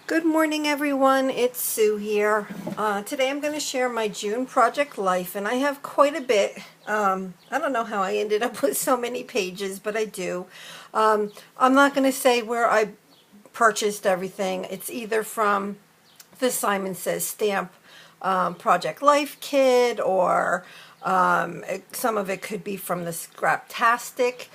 Good morning, everyone. It's Sue here. Today I'm going to share my June project life, and I have quite a bit. I don't know how I ended up with so many pages, but I do. I'm not going to say where I purchased everything. It's either from the Simon Says Stamp Project Life Kit, or some of it could be from the Scraptastic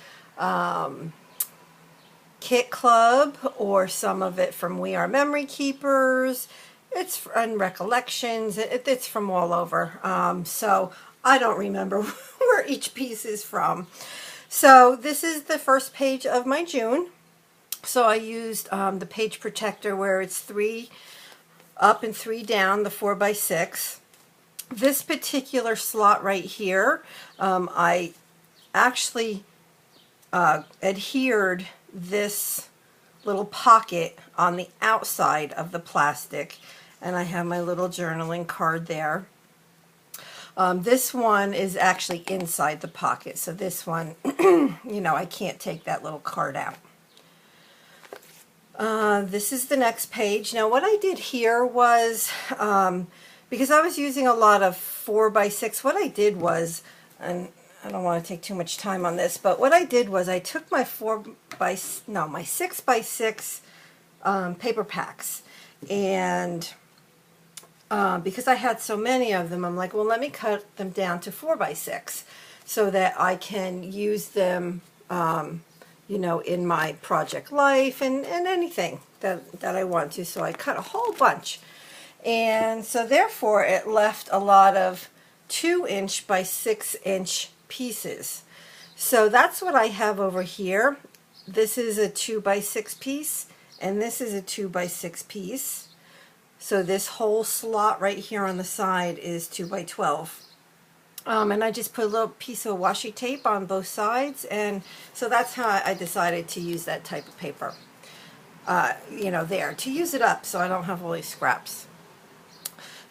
Kit Club, or some of it from We Are Memory Keepers. It's and Recollections. It's from all over. So I don't remember where each piece is from. So this is the first page of my June. So I used the page protector where it's 3 up and 3 down, the 4x6. This particular slot right here, I actually adhered this little pocket on the outside of the plastic, and I have my little journaling card there. This one is actually inside the pocket, so this one, I can't take that little card out. This is the next page. Now what I did here was, because I was using a lot of 4x6, what I did was, and I don't want to take too much time on this, but what I did was I took my 6x6 paper packs, and because I had so many of them, I'm like, well, let me cut them down to 4x6 so that I can use them, in my project life and anything that I want to. So I cut a whole bunch, and so therefore it left a lot of 2" by 6" pieces. So that's what I have over here. This is a 2x6 piece, and this is a 2x6 piece. So this whole slot right here on the side is 2x12. And I just put a little piece of washi tape on both sides, and so that's how I decided to use that type of paper. There to use it up so I don't have all these scraps.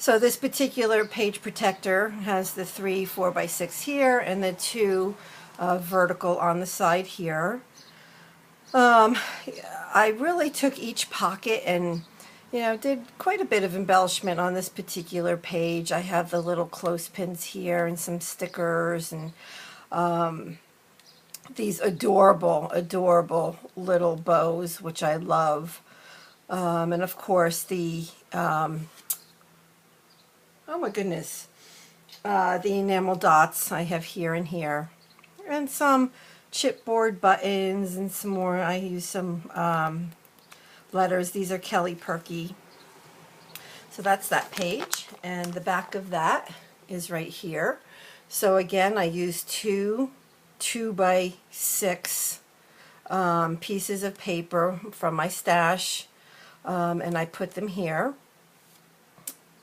So this particular page protector has the 3 4x6 here and the 2 vertical on the side here. I really took each pocket and did quite a bit of embellishment on this particular page. I have the little clothespins here and some stickers, and these adorable little bows, which I love. And of course the oh my goodness, the enamel dots I have here and here, and some chipboard buttons, and some more. I use some letters. These are Kelly Perky. So that's that page, and the back of that is right here. So again, I used 2 2x6 pieces of paper from my stash, and I put them here.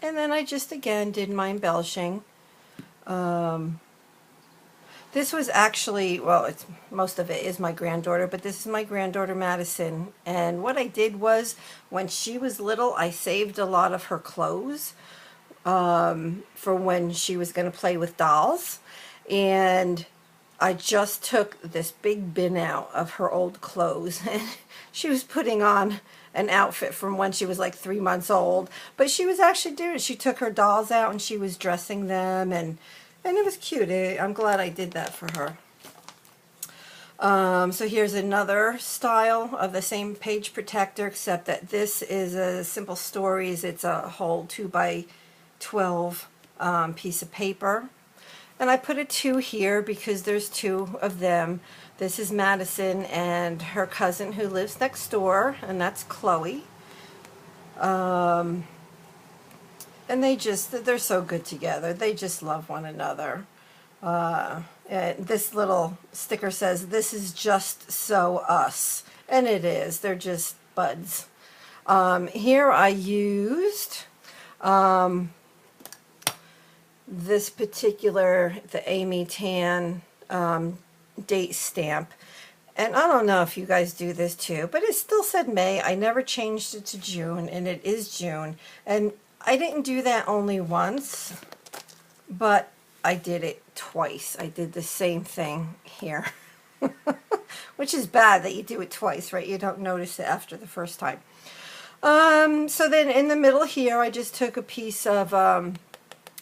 And then I just again did my embellishing. This was actually, well, most of it is my granddaughter, but this is my granddaughter Madison. And what I did was, when she was little, I saved a lot of her clothes for when she was going to play with dolls. And I just took this big bin out of her old clothes, and she was putting on an outfit from when she was like 3 months old, but she was actually doing it. She took her dolls out and she was dressing them, and it was cute. I'm glad I did that for her. So here's another style of the same page protector, except that this is a Simple Stories. It's a whole 2x12 piece of paper. And I put a 2 here because there's 2 of them. This is Madison and her cousin who lives next door, and that's Chloe. And they're so good together. They just love one another. And this little sticker says, "This is just so us." And it is. They're just buds. Here I used this particular, the Amy Tan date stamp. And I don't know if you guys do this too, but it still said May. I never changed it to June, and it is June. And I didn't do that only once, but I did it twice. I did the same thing here, which is bad that you do it twice, right? You don't notice it after the first time. So then in the middle here, I just took a piece of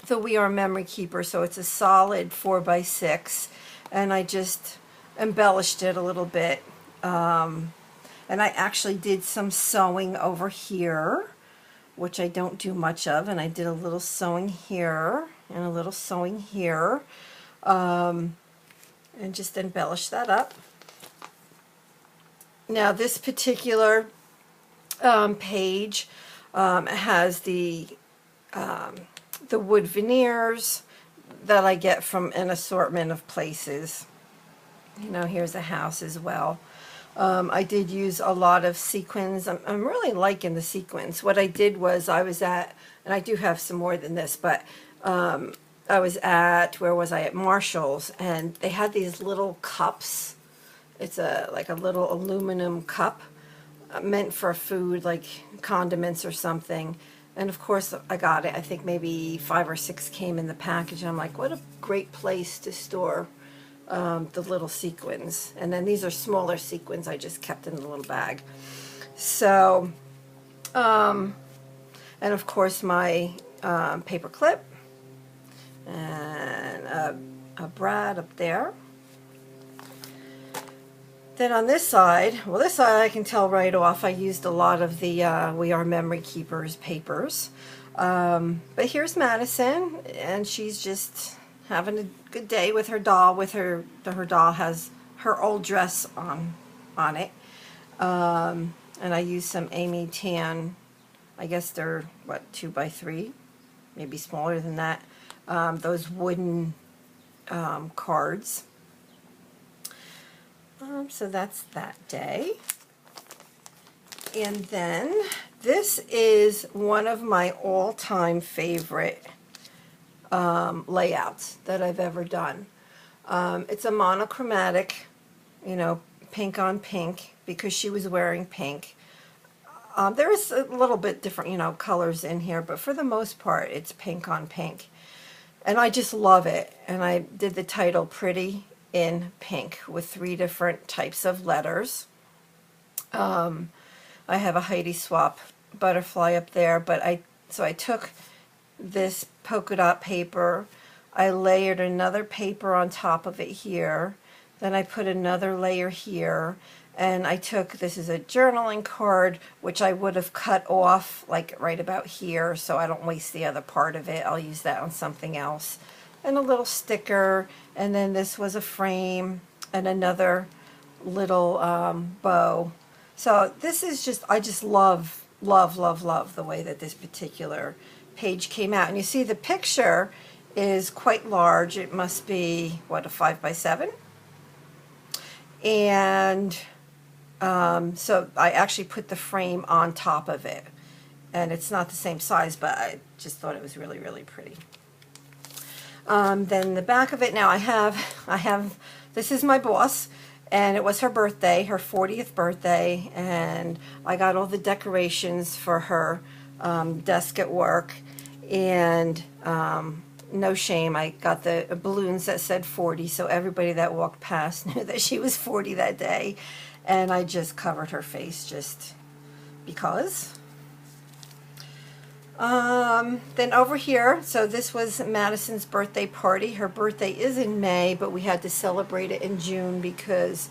the We Are Memory Keeper, so it's a solid 4x6, and I just embellished it a little bit. And I actually did some sewing over here, which I don't do much of, and I did a little sewing here and a little sewing here, and just embellish that up. Now this particular page has the wood veneers that I get from an assortment of places. You know, here's a house as well. I did use a lot of sequins. I'm really liking the sequins. What I did was I was at, and I do have some more than this, but I was at, where was I? At Marshall's, and they had these little cups. It's like a little aluminum cup meant for food, like condiments or something. And of course I got it. I think maybe 5 or 6 came in the package. And I'm like, what a great place to store the little sequins. And then these are smaller sequins I just kept in the little bag. So, and of course my paper clip and a brad up there. Then on this side, well, this side I can tell right off I used a lot of the We Are Memory Keepers papers. But here's Madison, and she's just having a good day with her doll. Her doll has her old dress on it. And I used some Amy Tan, I guess they're, what, 2x3? Maybe smaller than that. Those wooden cards. So that's that day. And then this is one of my all-time favorite layouts that I've ever done. It's a monochromatic, you know, pink on pink, because she was wearing pink. There is a little bit different, you know, colors in here, but for the most part it's pink on pink. And I just love it. And I did the title Pretty in Pink with 3 different types of letters. I have a Heidi Swapp butterfly up there, but so I took this polka dot paper, I layered another paper on top of it here, then I put another layer here, and I took, this is a journaling card, which I would have cut off like right about here so I don't waste the other part of it. I'll use that on something else. And a little sticker, and then this was a frame and another little bow. So this is just, I just love the way that this particular page came out. And you see the picture is quite large. It must be, what, a 5x7? And so I actually put the frame on top of it. And it's not the same size, but I just thought it was really, really pretty. Then the back of it, now I have, this is my boss, and it was her birthday, her 40th birthday, and I got all the decorations for her desk at work, and no shame, I got the balloons that said 40, so everybody that walked past knew that she was 40 that day, and I just covered her face just because. Then over here, so this was Madison's birthday party. Her birthday is in May, but we had to celebrate it in June because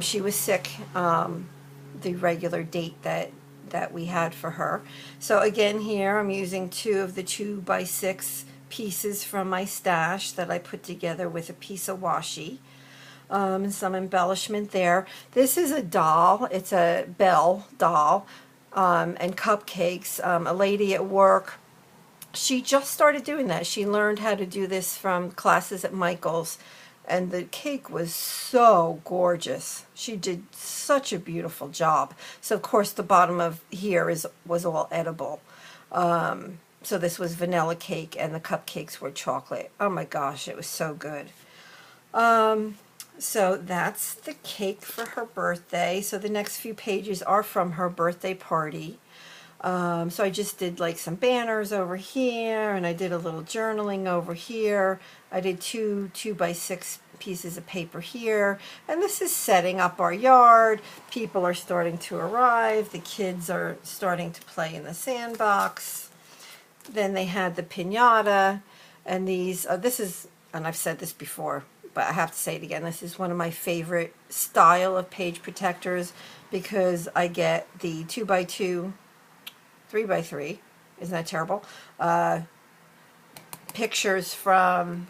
she was sick the regular date that we had for her. So again here I'm using 2 of the 2x6 pieces from my stash that I put together with a piece of washi. And some embellishment there. This is a doll. It's a Belle doll. And cupcakes. A lady at work, she just started doing that. She learned how to do this from classes at Michael's, and the cake was so gorgeous. She did such a beautiful job. So of course the bottom of here was all edible. So this was vanilla cake and the cupcakes were chocolate. Oh my gosh, it was so good. So that's the cake for her birthday. So the next few pages are from her birthday party. So I just did like some banners over here, and I did a little journaling over here. I did two 2x6 pieces of paper here, and this is setting up our yard. People are starting to arrive. The kids are starting to play in the sandbox. Then they had the piñata, and these, this is, and I've said this before, but I have to say it again, this is one of my favorite style of page protectors, because I get the 2x2, 3x3, isn't that terrible, pictures from,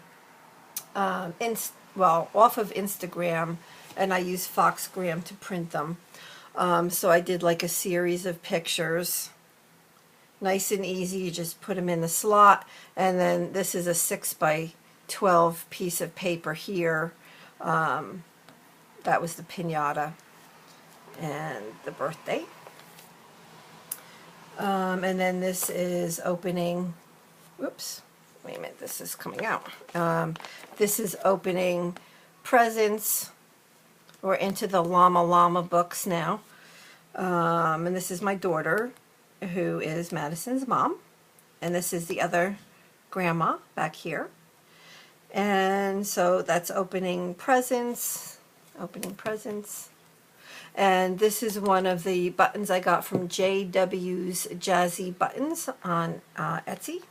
off of Instagram, and I use Foxgram to print them. So I did like a series of pictures. Nice and easy, you just put them in the slot, and then this is a 6x12 piece of paper here. That was the piñata and the birthday. And then this is opening, whoops, wait a minute, this is coming out. This is opening presents. We're into the Llama Llama books now. And this is my daughter, who is Madison's mom. And this is the other grandma back here. And so that's opening presents, And this is one of the buttons I got from JW's Jazzy Buttons on Etsy.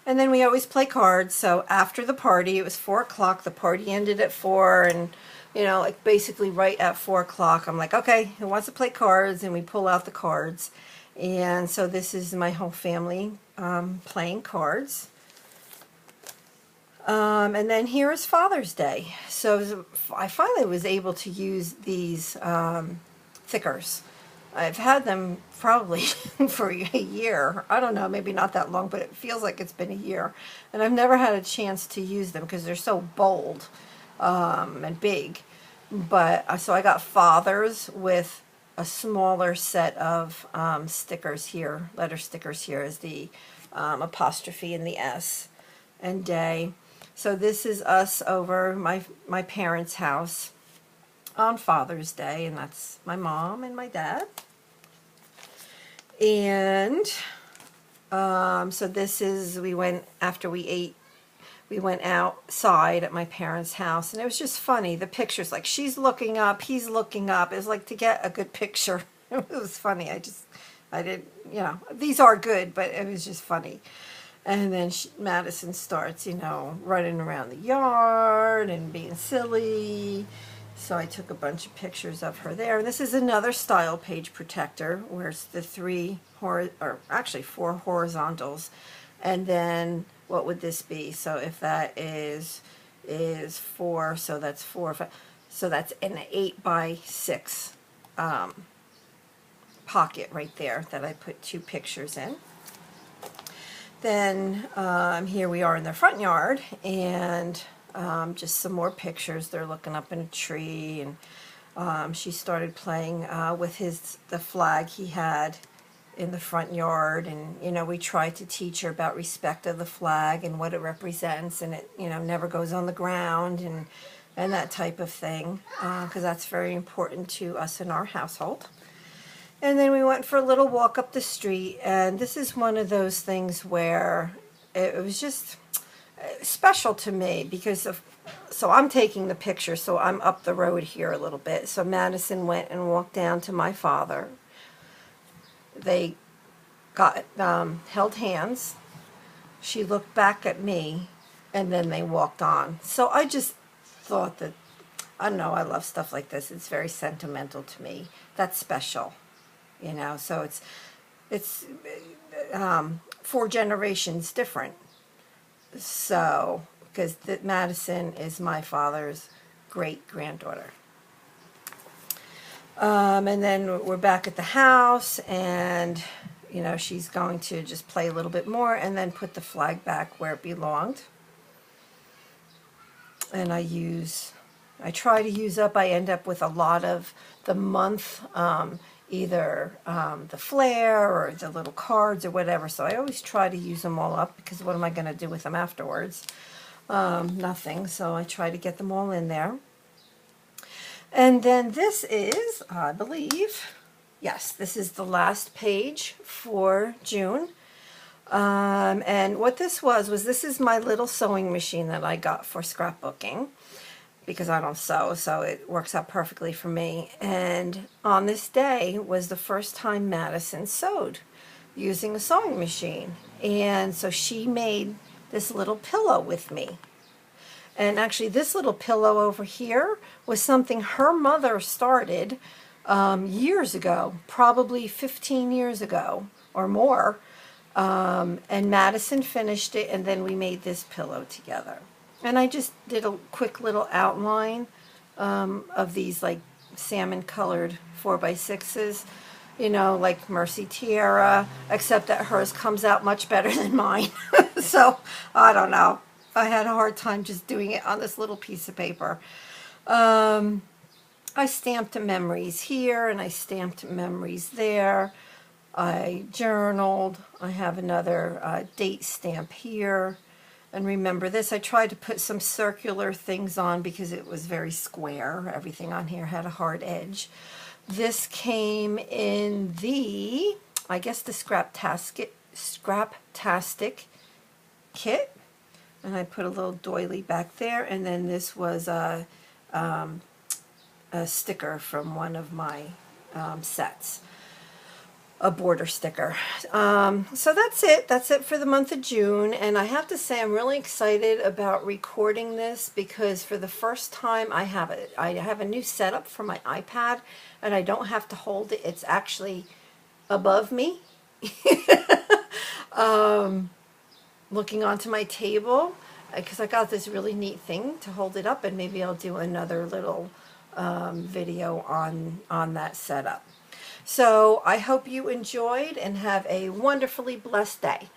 And then we always play cards. So after the party, it was 4 o'clock. The party ended at 4, and you know, like basically right at 4 o'clock, I'm like, okay, who wants to play cards? And we pull out the cards. And so this is my whole family playing cards. And then here is Father's Day. So I finally was able to use these thickers. I've had them probably for a year. I don't know, maybe not that long, but it feels like it's been a year. And I've never had a chance to use them because they're so bold and big. But so I got Father's with a smaller set of stickers here, letter stickers here, is the apostrophe and the S, and Day. So this is us over my parents' house on Father's Day, and that's my mom and my dad. And so this is, we went, after we ate, we went outside at my parents' house, and it was just funny. The pictures, like she's looking up, he's looking up. It was like to get a good picture. It was funny. I did, you know, these are good, but it was just funny. And then Madison starts, you know, running around the yard and being silly. So I took a bunch of pictures of her there. And this is another style page protector, where it's the 4 horizontals. And then what would this be? So if that is 4, so that's 4, 5, so that's an 8x6 pocket right there that I put 2 pictures in. Then here we are in the front yard, and just some more pictures. They're looking up in a tree, and she started playing with the flag he had in the front yard, and you know, we tried to teach her about respect of the flag and what it represents, and it, you know, never goes on the ground, and that type of thing, because that's very important to us in our household. And then we went for a little walk up the street, and this is one of those things where it was just special to me because so I'm taking the picture, so I'm up the road here a little bit. So Madison went and walked down to my father. They got held hands. She looked back at me, and then they walked on. So I just thought that, I don't know, I love stuff like this. It's very sentimental to me. That's special. You know, so it's 4 generations different. So, because Madison is my father's great-granddaughter. And then we're back at the house, and, you know, she's going to just play a little bit more and then put the flag back where it belonged. And I try to use up, I end up with a lot of the month, either the flare or the little cards or whatever. So I always try to use them all up, because what am I going to do with them afterwards? Nothing. So I try to get them all in there. And then this is, I believe, Yes, this is the last page for June. And what this was this is my little sewing machine that I got for scrapbooking because I don't sew, so it works out perfectly for me. And on this day was the first time Madison sewed using a sewing machine. And so she made this little pillow with me. And actually this little pillow over here was something her mother started years ago, probably 15 years ago or more. And Madison finished it, and then we made this pillow together. And I just did a quick little outline of these like salmon colored 4x6s, you know, like Mercy Tierra, except that hers comes out much better than mine. So I don't know. I had a hard time just doing it on this little piece of paper. I stamped memories here and I stamped memories there. I journaled. I have another date stamp here. And remember this, I tried to put some circular things on because it was very square. Everything on here had a hard edge. This came in the, I guess the Scraptastic kit. And I put a little doily back there. And then this was a sticker from one of my sets. A border sticker. So that's it. That's it for the month of June. And I have to say I'm really excited about recording this because for the first time I have a new setup for my iPad and I don't have to hold it. It's actually above me. Looking onto my table because I got this really neat thing to hold it up, and maybe I'll do another little video on that setup. So I hope you enjoyed and have a wonderfully blessed day.